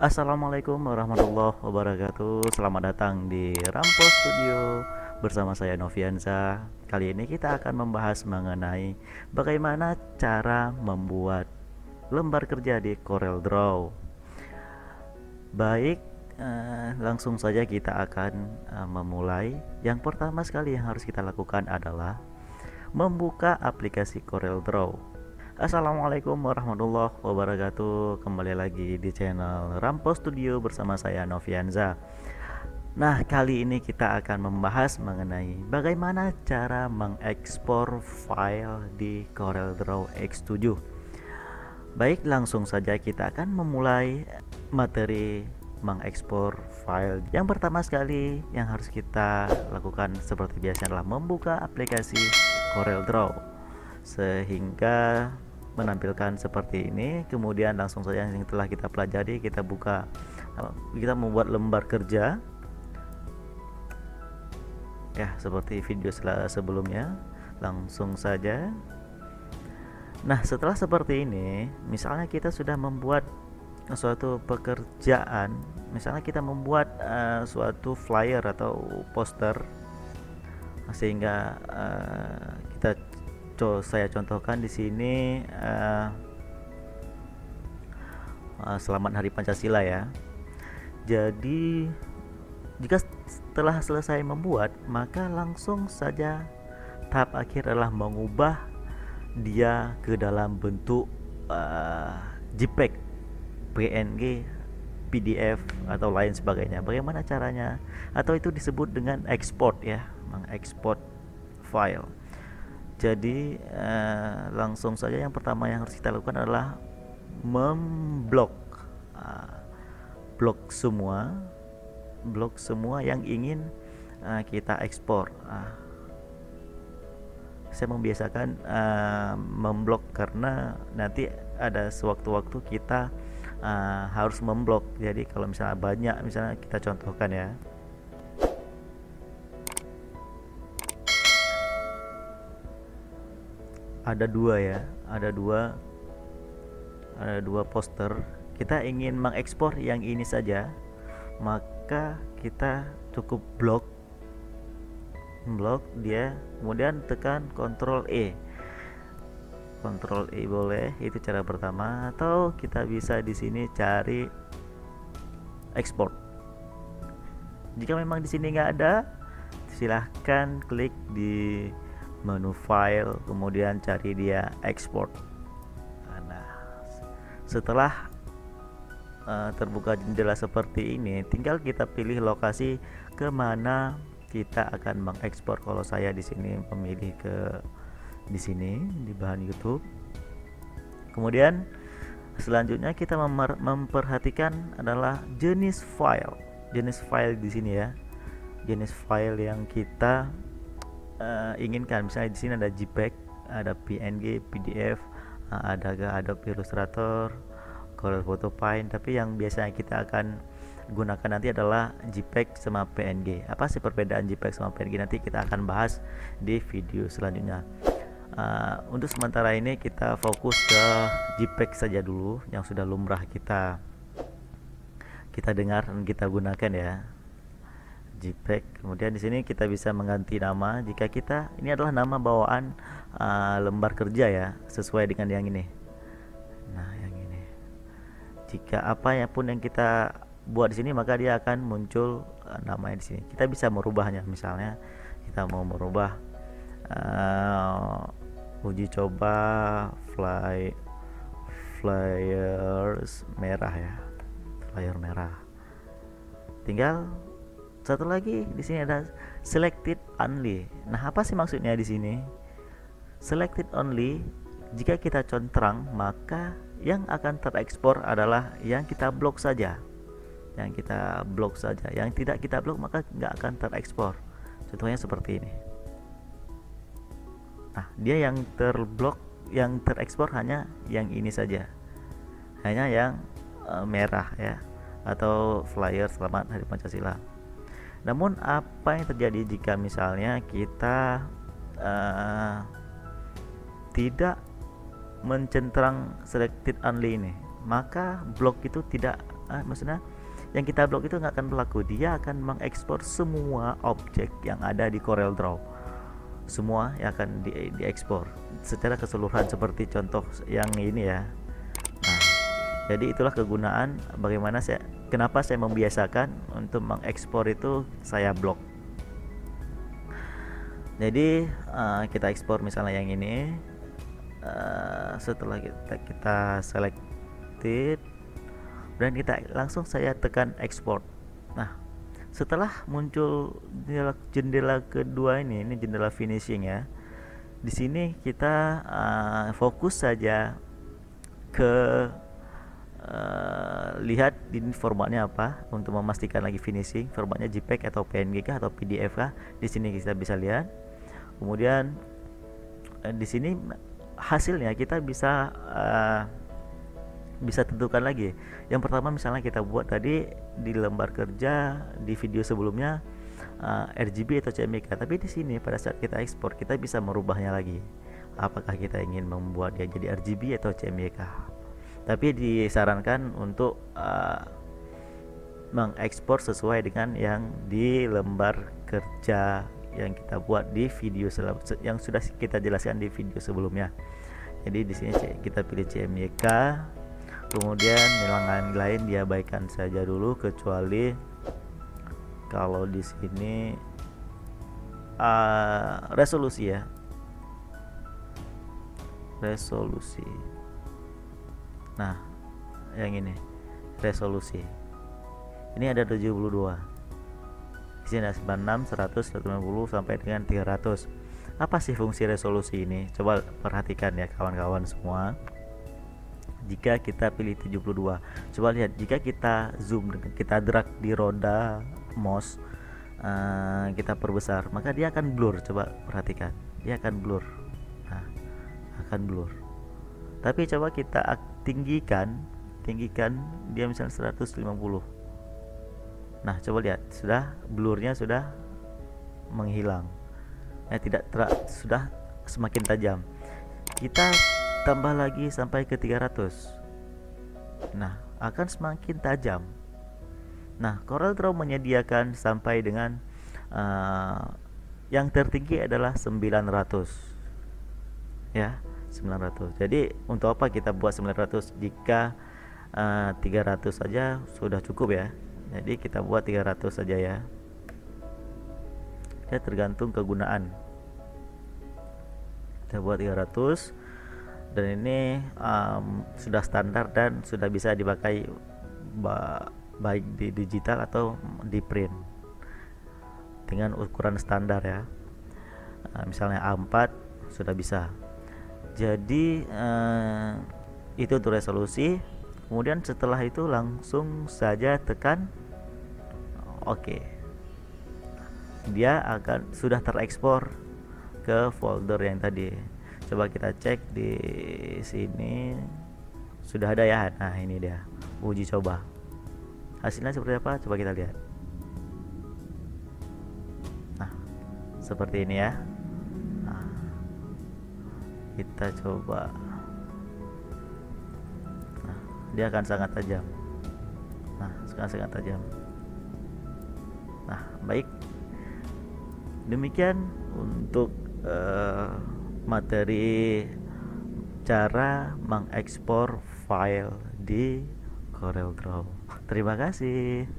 Assalamualaikum warahmatullahi wabarakatuh. Selamat datang di Rampo Studio bersama saya Novianza. Kali ini kita akan membahas mengenai bagaimana cara membuat lembar kerja di CorelDRAW. Baik, langsung saja kita akan memulai. Yang pertama sekali yang harus kita lakukan adalah membuka aplikasi CorelDRAW. Assalamualaikum warahmatullahi wabarakatuh. Kembali lagi di channel Rampo Studio bersama saya Novianza. Nah, kali ini kita akan membahas mengenai bagaimana cara mengekspor file di CorelDRAW X7. Baik, langsung saja kita akan memulai materi mengekspor file. Yang pertama sekali yang harus kita lakukan seperti biasa adalah membuka aplikasi CorelDRAW sehingga menampilkan seperti ini. Kemudian langsung saja yang telah kita pelajari, kita buka, kita membuat lembar kerja ya seperti video sebelumnya. Langsung saja. Nah, setelah seperti ini, misalnya kita sudah membuat suatu pekerjaan, misalnya kita membuat suatu flyer atau poster, sehingga saya contohkan di sini, selamat Hari Pancasila ya. Jadi jika setelah selesai membuat, maka langsung saja tahap akhir adalah mengubah dia ke dalam bentuk JPEG, PNG, PDF atau lain sebagainya. Bagaimana caranya? Atau itu disebut dengan export ya, mengekspor file. Jadi langsung saja yang pertama yang harus kita lakukan adalah memblok blok semua yang ingin kita ekspor. Saya membiasakan memblok karena nanti ada sewaktu-waktu kita harus memblok. Jadi kalau misalnya banyak, misalnya kita contohkan ya, ada dua poster, kita ingin mengekspor yang ini saja, maka kita cukup blok dia, kemudian tekan Ctrl E boleh, itu cara pertama. Atau kita bisa di sini cari export. Jika memang di sini nggak ada, silahkan klik di menu file, kemudian cari dia export. Nah, setelah terbuka jendela seperti ini, tinggal kita pilih lokasi kemana kita akan mengekspor. Kalau saya di sini memilih ke di sini di bahan YouTube. Kemudian selanjutnya kita memperhatikan adalah jenis file di sini ya, jenis file yang kita inginkan. Misalnya di sini ada JPEG, ada PNG, PDF, ada Adobe Illustrator, Corel Photo Paint. Tapi yang biasanya kita akan gunakan nanti adalah JPEG sama PNG. Apa sih perbedaan JPEG sama PNG? Nanti kita akan bahas di video selanjutnya. Untuk sementara ini kita fokus ke JPEG saja dulu, yang sudah lumrah kita dengar dan kita gunakan ya, JPEG. Kemudian di sini kita bisa mengganti nama jika kita ini adalah nama bawaan lembar kerja ya, sesuai dengan yang ini. Nah, yang ini. Jika apa ya pun yang kita buat di sini, maka dia akan muncul namanya di sini. Kita bisa merubahnya, misalnya kita mau merubah uji coba flyers merah ya, flyer merah. Tinggal satu lagi di sini ada selected only. Nah, apa sih maksudnya di sini? Selected only, jika kita contrang, maka yang akan terekspor adalah yang kita blok saja. Yang tidak kita blok maka nggak akan terekspor. Contohnya seperti ini. Nah, dia yang terblok, yang terekspor hanya yang ini saja, hanya yang merah ya, atau flyer selamat Hari Pancasila. Namun apa yang terjadi jika misalnya kita tidak mencentrang selected only ini? Maka blok itu tidak maksudnya yang kita blok itu nggak akan berlaku. Dia akan mengekspor semua objek yang ada di CorelDRAW, semua yang akan diekspor secara keseluruhan seperti contoh yang ini ya. Nah, jadi itulah kegunaan kenapa saya membiasakan untuk mengekspor itu saya blok. Jadi kita ekspor misalnya yang ini. Setelah kita selected dan kita langsung saya tekan export. Nah, setelah muncul jendela kedua ini jendela finishing ya. Di sini kita fokus saja ke lihat ini formatnya apa untuk memastikan lagi finishing, formatnya JPEG atau PNG kah atau PDF kah. Di sini kita bisa lihat. Kemudian di sini hasilnya kita bisa tentukan lagi. Yang pertama misalnya kita buat tadi di lembar kerja di video sebelumnya RGB atau CMYK, tapi di sini pada saat kita ekspor kita bisa merubahnya lagi. Apakah kita ingin membuat dia jadi RGB atau CMYK? Tapi disarankan untuk mengekspor sesuai dengan yang di lembar kerja yang kita buat di video yang sudah kita jelaskan di video sebelumnya. Jadi di sini kita pilih CMYK, kemudian yang lain diabaikan saja dulu kecuali kalau di sini resolusi ya, resolusi. Nah, yang ini resolusi. Ini ada 72. Di sini ada 96, 100, 150 sampai dengan 300. Apa sih fungsi resolusi ini? Coba perhatikan ya kawan-kawan semua. Jika kita pilih 72, coba lihat jika kita zoom, kita drag di roda mouse, kita perbesar, maka dia akan blur. Coba perhatikan, dia akan blur. Nah, akan blur. Tapi coba kita tinggikan dia misalnya 150. Nah, coba lihat, sudah blurnya sudah menghilang. Sudah semakin tajam. Kita tambah lagi sampai ke 300. Nah, akan semakin tajam. Nah, CorelDRAW menyediakan sampai dengan yang tertinggi adalah 900. Ya, 900. Jadi, untuk apa kita buat 900 jika 300 saja sudah cukup ya. Jadi kita buat 300 saja ya. Ya, tergantung kegunaan. Kita buat 300 dan ini sudah standar dan sudah bisa dipakai baik di digital atau di print dengan ukuran standar ya. Misalnya A4 sudah bisa. Jadi itu untuk resolusi. Kemudian setelah itu langsung saja tekan OK. Dia akan sudah terekspor ke folder yang tadi. Coba kita cek di sini sudah ada ya. Nah, ini dia. Uji coba. Hasilnya seperti apa? Coba kita lihat. Nah, seperti ini ya. Nah, kita coba. Dia akan sangat tajam. Nah, sangat tajam. Nah, baik. Demikian untuk materi cara mengekspor file di CorelDRAW. Terima kasih.